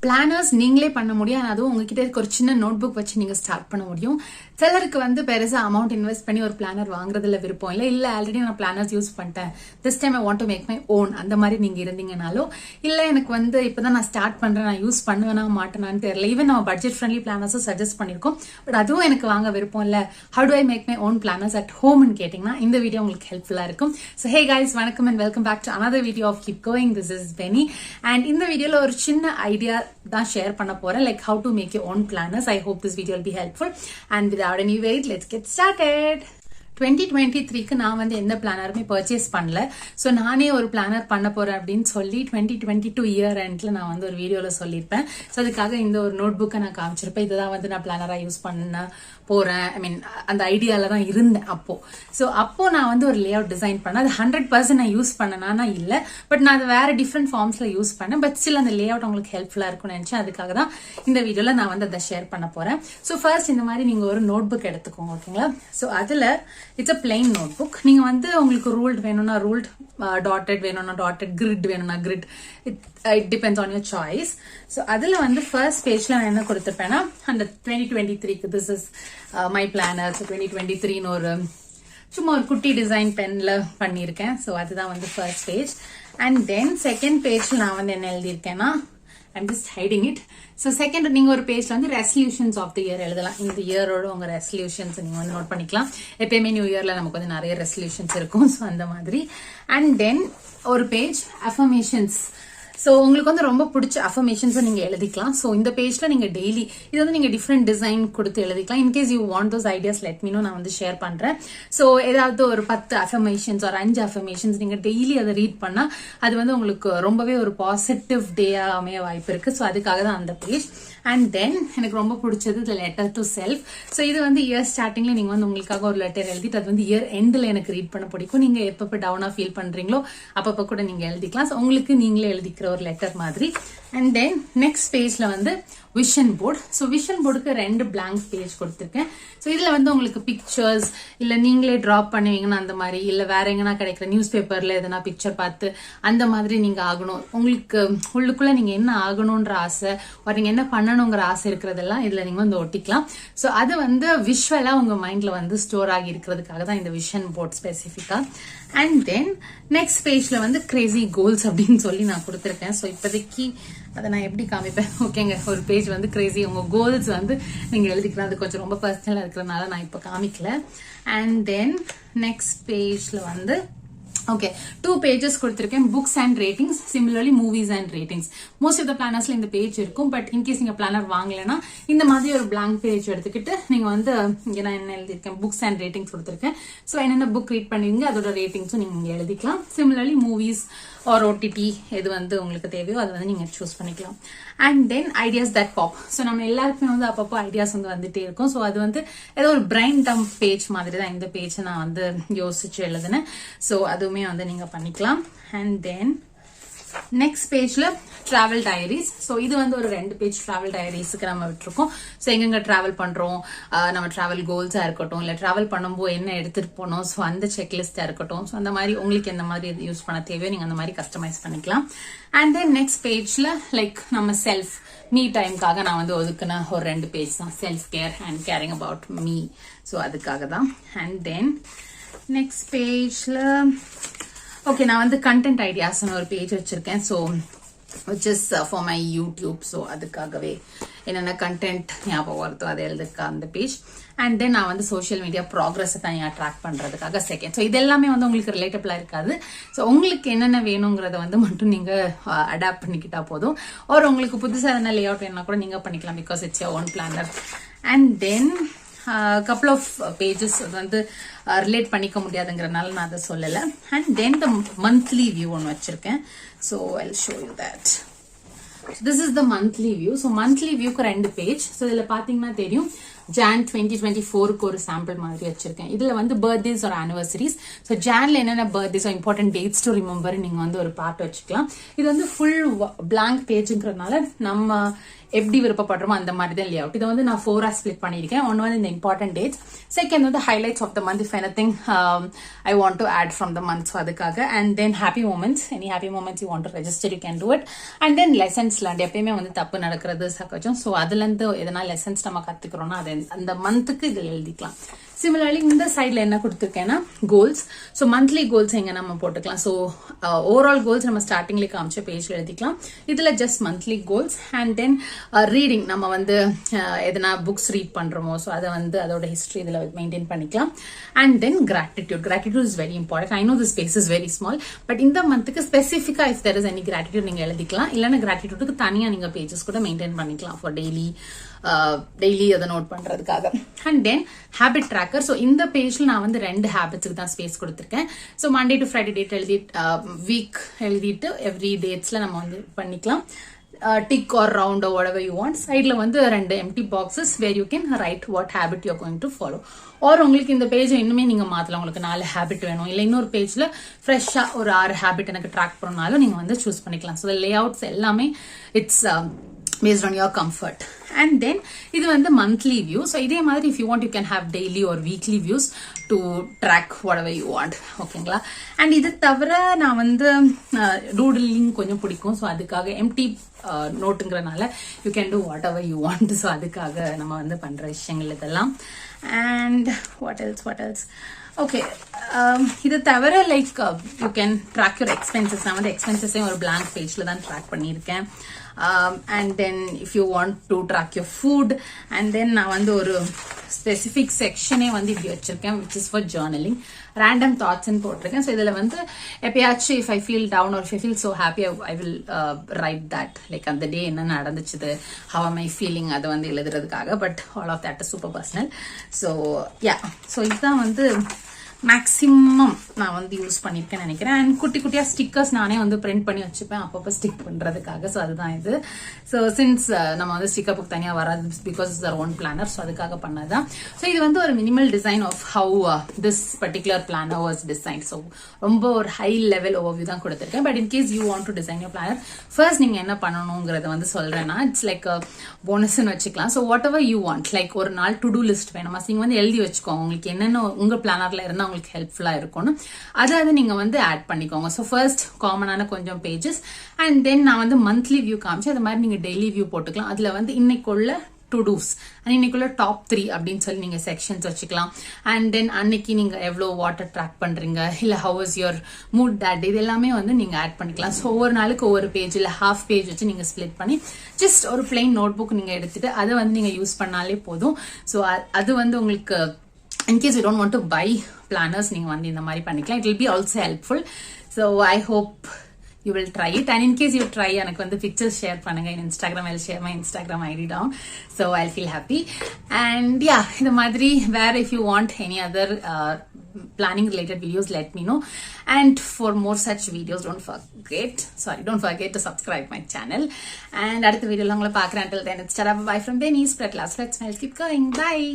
Planners நீங்களே பண்ண முடியும். அதுவும் உங்ககிட்ட இருக்க ஒரு சின்ன நோட் புக் வச்சு நீங்க ஸ்டார்ட் பண்ண முடியும். சிலருக்கு வந்து பெருசா அமௌண்ட் இன்வெஸ்ட் பண்ணி ஒரு பிளானர் வாங்குறதுல விருப்பம் இல்ல ஆல்ரெடி நான் பிளானர்ஸ் யூஸ் பண்ணிட்டேன், this time I want to make my own, அந்த மாதிரி நீங்க இருந்தீங்கனாலும், இல்ல எனக்கு வந்து இப்பதான் நான் ஸ்டார்ட் பண்றேன், நான் யூஸ் பண்ணுவேனா மாட்டேனான்னு தெரியல, ஈவன் நம்ம பட்ஜெட் ஃப்ரெண்ட்லி பிளானர்ஸும் சஜஸ்ட் பண்ணிருக்கோம், பட் அதுவும் எனக்கு வாங்க விருப்பம் இல்ல, how do I make my own planners at ஹோம்னு கேட்டீங்கன்னா இந்த வீடியோ உங்களுக்கு ஹெல்ப்ஃபுல்லா இருக்கும். ஸோ ஹே கைஸ், வணக்கம் and welcome back to another video of Keep Going. This is Benny and இந்த வீடியோல ஒரு சின்ன ஐடியா தான் ஷேர் பண்ண போறேன், like how to make your own planners. I hope this video will be helpful and without any wait, let's get started. 2023க்கு நான் வந்து எந்த பிளானருமே பர்ச்சேஸ் பண்ணல. ஸோ நானே ஒரு பிளானர் பண்ண போறேன் அப்படின்னு சொல்லி 2022 இயர் எண்ட்ல நான் வந்து ஒரு வீடியோல சொல்லியிருப்பேன். ஸோ அதுக்காக இந்த ஒரு நோட் புக்கை நான் காமிச்சிருப்பேன். இதுதான் வந்து நான் பிளானரா யூஸ் பண்ண போறேன். ஐ மீன் அந்த ஐடியால தான் இருந்தேன் அப்போ. ஸோ அப்போ நான் வந்து ஒரு லே அவுட் டிசைன் பண்ணேன். அது 100% நான் யூஸ் பண்ணனா இல்ல, பட் நான் அதை வேற டிஃப்ரெண்ட் ஃபார்ம்ஸ்ல யூஸ் பண்ணேன். பட் ஸ்டில் அந்த லே அவுட் உங்களுக்கு ஹெல்ப்ஃபுல்லா இருக்கும்னு நினைச்சேன். அதுக்காக தான் இந்த வீடியோல நான் வந்து அதை ஷேர் பண்ண போறேன். ஸோ ஃபர்ஸ்ட் இந்த மாதிரி நீங்க ஒரு நோட் புக் எடுத்துக்கோங்க, ஓகேங்களா? ஸோ அதுல it's a plain notebook. நீங்க வந்து உங்களுக்கு ரூல்ட் வேணும்னா ரூல்ட், டாட்டட் வேணும்னா டாட்டட், கிரிட் வேணும்னா grid, it depends on your choice. So அதுல வந்து ஃபர்ஸ்ட் பேஜ்ல நான் என்ன கொடுத்துருப்பேன்னா, அந்த 2023க்கு this is my planner. So 2023ன்னு ஒரு சும்மா ஒரு குட்டி டிசைன் பென்ல பண்ணியிருக்கேன். ஸோ அதுதான் வந்து first page. And then second பேஜ்ல நான் வந்து என்ன எழுதியிருக்கேன்னா, I'm just hiding it. So second, நீங்க ஒரு பேஜ்ல வந்து ரெசல்யூஷன்ஸ் ஆஃப் தி இயர் எழுதலாம். இந்த இயரோட உங்க ரெசல்யூஷன்ஸ் நீங்க வந்து நோட் பண்ணிக்கலாம். எப்பயுமே நியூ இயர்ல நமக்கு வந்து நிறைய ரெசல்யூஷன்ஸ் இருக்கும். ஸோ அந்த மாதிரி. அண்ட் தென் ஒரு பேஜ் அஃபர்மேஷன்ஸ். ஸோ உங்களுக்கு வந்து ரொம்ப பிடிச்ச அஃபர்மேஷன்ஸை நீங்க எழுதிக்கலாம். ஸோ இந்த பேஜ்ல நீங்க டெய்லி இது வந்து நீங்க டிஃப்ரெண்ட் டிசைன் கொடுத்து எழுதிக்கலாம். In case you want those ideas let me know, நான் வந்து ஷேர் பண்றேன். ஸோ ஏதாவது ஒரு 10 அஃபர்மேஷன்ஸ் ஒரு 5 அஃபர்மேஷன்ஸ் நீங்க டெய்லி அதை ரீட் பண்ணா அது வந்து உங்களுக்கு ரொம்பவே ஒரு பாசிட்டிவ் டேயா அமைய வாய்ப்பு இருக்கு. ஸோ அதுக்காக தான் அந்த பேஜ். அண்ட் தென் எனக்கு ரொம்ப பிடிச்சது லெட்டர் டு செல்ஃப். ஸோ இது வந்து இயர் ஸ்டார்டிங்ல நீங்க வந்து உங்களுக்காக ஒரு லெட்டர் எழுதிட்டு அது வந்து இயர் எண்ட்ல எனக்கு ரீட் பண்ண பிடிக்கும். நீங்க எப்பப்ப டவுனா ஃபீல் பண்றீங்களோ அப்பப்ப கூட நீங்க எழுதிக்கலாம். ஸோ உங்களுக்கு நீங்களே எழுதிக்கிற ஒரு லெட்டர் மாதிரி. அண்ட் தென் நெக்ஸ்ட் பேஜ்ல வந்து விஷன் போர்டு. ஸோ விஷன் போர்டுக்கு 2 பிளாங்க் பேஜ் கொடுத்துருக்கேன். ஸோ இதுல வந்து உங்களுக்கு பிக்சர்ஸ் இல்ல நீங்களே டிராப் பண்ணுவீங்கன்னா அந்த மாதிரி, இல்ல வேற எங்கன்னா கிடைக்கிற நியூஸ் பேப்பர்ல எதனா பிக்சர் பார்த்து அந்த மாதிரி நீங்க ஆகணும், உங்களுக்கு உள்ளுக்குள்ள நீங்க என்ன ஆகணும்ன்ற ஆசை, நீங்க என்ன பண்ணணுங்கிற ஆசை இருக்கிறதெல்லாம் இதுல நீங்க வந்து ஒட்டிக்கலாம். ஸோ அது வந்து விஷுவலா உங்க மைண்ட்ல வந்து ஸ்டோர் ஆகி இருக்கிறதுக்காக தான் இந்த விஷன் போர்ட் ஸ்பெசிஃபிக்கா. அண்ட் தென் நெக்ஸ்ட் பேஜ்ல வந்து கிரேசி கோல்ஸ் அப்படின்னு சொல்லி நான் கொடுத்துருக்கேன். ஸோ இப்போதைக்கு அதை நான் எப்படி காமிப்பேன், ஓகேங்க? ஒரு பேஜ் வந்து கிரேசி உங்க கோல்ஸ் வந்து நீங்க எழுதிக்கலாம். அது கொஞ்சம் ரொம்ப பர்சனலா இருக்கிறதுனால நான் இப்போ காமிக்கல. அண்ட் தென் நெக்ஸ்ட் பேஜ்ல வந்து ஓகே 2 பேஜஸ் கொடுத்திருக்கேன், books and ratings, similarly movies and ratings. Most of the பிளானர்ஸ்ல இந்த பேஜ் இருக்கும். பட் இன்கேஸ் நீங்க பிளானர் வாங்கலைன்னா இந்த மாதிரி ஒரு பிளாங்க் பேஜ் எடுத்துக்கிட்டு நீங்க வந்து இங்க நான் என்ன எழுதிருக்கேன், புக்ஸ் அண்ட் ரேட்டிங்ஸ் கொடுத்திருக்கேன். ஸோ என்னென்ன புக் ரீட் பண்ணுவீங்க அதோட ரேட்டிங்ஸும் நீங்க இங்க எழுதிக்கலாம். சிமிலர்லி மூவிஸ் ஆர் ஓடிடி எது வந்து உங்களுக்கு தேவையோ அது வந்து நீங்க சூஸ் பண்ணிக்கலாம். And then ideas that pop. So நம்ம எல்லாருக்குமே வந்து அப்பப்போ ஐடியாஸ் வந்து வந்துட்டே இருக்கும். ஸோ அது வந்து ஏதோ ஒரு பிரைன் டம்ப் பேஜ் மாதிரி தான் இந்த பேஜ் நான் வந்து யோசிச்சு எழுதுனேன். ஸோ அதுவுமே வந்து நீங்க பண்ணிக்கலாம். அண்ட் தென் நெக்ஸ்ட் பேஜ்ல டிராவல் டைரிஸ். ஸோ இது வந்து ஒரு 2 பேஜ் டிராவல் டைரிஸ்க்கு நம்ம விட்டுருக்கோம். ஸோ எங்கெங்க டிராவல் பண்றோம், நம்ம டிராவல் கோல்ஸா இருக்கட்டும், இல்ல டிராவல் பண்ணும்போது என்ன எடுத்துட்டு போனோம், ஸோ அந்த செக்லிஸ்டா இருக்கட்டும். ஸோ அந்த மாதிரி உங்களுக்கு எந்த மாதிரி யூஸ் பண்ண தேவையோ நீங்க அந்த மாதிரி கஸ்டமைஸ் பண்ணிக்கலாம். அண்ட் தென் நெக்ஸ்ட் பேஜ்ல லைக் நம்ம செல்ஃப் மீ டைம்காக நான் வந்து ஒதுக்குன ஒரு 2 பேஜ் தான், self care and carrying about me. So அதுக்காக தான். அண்ட் தென் நெக்ஸ்ட் பேஜ்ல ஓகே நான் வந்து கண்டென்ட் ஐடியாஸ்னு ஒரு பேஜ் வச்சிருக்கேன். So which is for my YouTube. So அதுக்காகவே என்னென்ன கண்டென்ட் ஞாபகம் வருதோ அதை எழுதுக்க அந்த பேஜ். அண்ட் தென் நான் வந்து சோஷியல் மீடியா ப்ராக்ரஸ் தனியாக ட்ராக் பண்றதுக்காக செகண்ட். ஸோ இது எல்லாமே வந்து உங்களுக்கு ரிலேட்டபிளா இருக்காது. ஸோ உங்களுக்கு என்னென்ன வேணுங்கிறத வந்து மட்டும் நீங்க அடாப்ட் பண்ணிக்கிட்டா போதும். ஒரு உங்களுக்கு புதுசாக என்ன லே அவுட் வேணும்னா கூட நீங்க பண்ணிக்கலாம், because it's your own planar. And then couple of pages வந்து ரிலேட் பண்ணிக்க முடியாதுங்கிறதுனால நான் அதை சொல்லல. And then the monthly view ஒன்று வச்சிருக்கேன். So I'll show you that. So this is the monthly view. So monthly viewக்கு 2 page. So இதுல பாத்தீங்கன்னா தெரியும் ஜான் 2024க்கு ஒரு சாம்பிள் மாதிரி வச்சிருக்கேன். இதுல வந்து பர்த்டேஸ் ஒரு ஆனிவர்சரிஸ். ஸோ ஜான்ல என்னென்ன birthdays important dates to remember நீங்க வந்து ஒரு பார்ட் வச்சுக்கலாம். இது வந்து ஃபுல் பிளாங்க் பேஜுங்கிறதுனால நம்ம எப்படி விருப்பப்படுறோமோ அந்த மாதிரி தான் லேஅவுட். இதை வந்து நான் 4 ஸ்பிளிட் பண்ணியிருக்கேன். ஒன்று வந்து இந்த இம்பார்ட்டன்ட் டேட்ஸ், செகண்ட் வந்து highlights of the month if anything I want to add from the month, so அதுக்காக. And then happy moments, any happy moments you want to register you can do it. And then lessons learnt, எப்பயுமே வந்து தப்பு நடக்கிறது சகஜம். So அதுல இருந்து எதனா lessons நம்ம கத்துக்கிறோம்னா அதை அந்த மந்த்துக்கு இதில் எழுதிக்கலாம். சிமிலர்லி இந்த சைட்ல என்ன கொடுத்துருக்கேன்னா கோல்ஸ். ஸோ மந்த்லி கோல்ஸ் எங்க நம்ம போட்டுக்கலாம். ஸோ ஓவரால் கோல்ஸ் நம்ம ஸ்டார்டிங்ல காமிச்ச பேஜ்ல எழுதிக்கலாம். இதுல just monthly goals. And then reading, நம்ம வந்து எதனா புக்ஸ் ரீட் பண்றோமோ ஸோ அதை வந்து அதோட ஹிஸ்டரி இதுல மெயின்டைன் பண்ணிக்கலாம். And then gratitude is very important. I know the space is very small, but இந்த மந்த்துக்கு ஸ்பெசிஃபிக்கா if there is any gratitude நீங்க எழுதிக்கலாம். இல்லைன்னா கிராட்டிடியூடுக்கு தனியா நீங்க பேஜஸ் கூட மெயின்டைன் பண்ணிக்கலாம் ஃபார் டெய்லி அதை நோட் பண்றதுக்காக. And then habit tracker. So இந்த பேஜ்ல நான் வந்து 2 ஹேபிட்ஸுக்கு தான் ஸ்பேஸ் கொடுத்துருக்கேன். So Monday to Friday date week எழுதிட்டு எவ்ரி டேட்ஸ்ல நம்ம வந்து பண்ணிக்கலாம். Tick or round or whatever you want. சைட்ல வந்து 2 empty boxes where you can write what habit you are going to follow. or உங்களுக்கு இந்த பேஜ் இன்னுமே நீங்க மாத்தலாம். உங்களுக்கு 4 ஹேபிட் வேணும், இல்ல இன்னொரு பேஜ்ல ஃப்ரெஷ்ஷா ஒரு 6 ஹேபிட் எனக்கு ட்ராக் பண்ணனாலும் நீங்க வந்து சூஸ் பண்ணிக்கலாம். ஸோ லேஅவுட்ஸ் எல்லாமே it's based on your comfort. And then இது வந்து monthly view. So இதே மாதிரி if you want you can have daily or weekly views to track whatever you want. ஓகேங்களா? அண்ட் இது தவிர நான் வந்து டூடலிங் கொஞ்சம் பிடிக்கும். ஸோ அதுக்காக எம்டி நோட்டுங்கிறனால you can do whatever you want. So அதுக்காக நம்ம வந்து பண்ற விஷயங்கள் இதெல்லாம். அண்ட் வாட் எல்ஸ் ஓகே, இது தவிர like you can track your expenses. நான் வந்து எக்ஸ்பென்சஸே ஒரு பிளாங்க் பேஜ்ல தான் ட்ராக் பண்ணியிருக்கேன். And then if you want to track your food, and then நான் வந்து ஒரு specific செக்ஷனே வந்து இப்படி வச்சிருக்கேன், which is for journaling. random thoughts ன்னு போட்டிருக்கேன். ஸோ இதுல வந்து எப்பயாச்சும் if I feel down or if I feel so happy I will write that, like அந்த டே என்ன நடந்துச்சுது, how am I feeling, அதை வந்து எழுதுறதுக்காக. But all of that is super personal. So yeah, so இதுதான் வந்து மேக்சிமம் நான் வந்து யூஸ் பண்ணிருக்கேன்னு நினைக்கிறேன். அண்ட் குட்டி குட்டியா ஸ்டிக்கர்ஸ் நானே வந்து பிரிண்ட் பண்ணி வச்சுப்பேன் அப்பப்போ ஸ்டிக் பண்றதுக்காக. ஸோ அதுதான் இது. ஸோ சின்ஸ் நம்ம வந்து ஸ்டிக்கர் புக் தனியா வராது because is own planner. So அதுக்காக பண்ணதான். ஸோ இது வந்து ஒரு minimal design of how this particular planner was design. So ரொம்ப ஒரு ஹை லெவல் ஓவர்வியூ தான் கொடுத்துருக்கேன். But in case you want to design your planner, first நீங்க என்ன பண்ணணுங்கிறத வந்து சொல்றேன்னா இட்ஸ் லைக் போனஸ்ன்னு வச்சுக்கலாம். So whatever you want, like ஒரு நாள் டு டூ லிஸ்ட் வேணுமா, நீங்க வந்து எழுதி வச்சுக்கோங்க உங்களுக்கு என்னென்ன உங்க பிளானர்ல இருந்தா உங்களுக்கு ஹெல்ப்ஃபுல்லா இருக்கணும். அதாவது நீங்க வந்து ஆட் பண்ணிக்கோங்க. ஸோ ஃபர்ஸ்ட் காமனான கொஞ்சம் பேஜஸ். அண்ட் தென் நான் வந்து மந்த்லி வியூ காமிச்சு அது மாதிரி நீங்க டெய்லி வியூ போட்டுக்கலாம். அதுல வந்து இன்னைக்குள்ள டு டூஸ் அண்ட் இன்னைக்குள்ள டாப் 3 அப்படின்னு சொல்லி நீங்க செக்ஷன்ஸ் வச்சுக்கலாம். அண்ட் தென் அன்னைக்கு நீங்க எவ்வளவு வாட்டர் ட்ராக் பண்றீங்க, இல்ல how is your mood that, இது எல்லாமே வந்து நீங்க ஆட் பண்ணிக்கலாம். ஸோ ஒவ்வொரு நாளுக்கு ஒவ்வொரு பேஜ் இல்ல ஹாஃப் பேஜ் வச்சு நீங்க ஸ்பிளிட் பண்ணி ஜஸ்ட் ஒரு பிளைன் நோட் புக் நீங்க எடுத்துட்டு அதை வந்து நீங்க யூஸ் பண்ணாலே போதும். ஸோ அது வந்து உங்களுக்கு in case you don't want to buy planners, நீங்க வந்து இந்த மாதிரி பண்ணிக்கலாம். It will be also helpful. So I hope you will try it. And in case you try, எனக்கு வந்து pictures share பண்ணுங்க in Instagram. I'll share my Instagram ID down. So I'll feel happy. And yeah, இந்த மாதிரி where if you want any other planning related videos, let me know. And for more such videos, don't forget to subscribe my channel. And அடுத்த வீடியோல உங்களை பார்க்குறேன். Until then, it's bye from Benny. Spread love, spread smiles, keep going. Bye.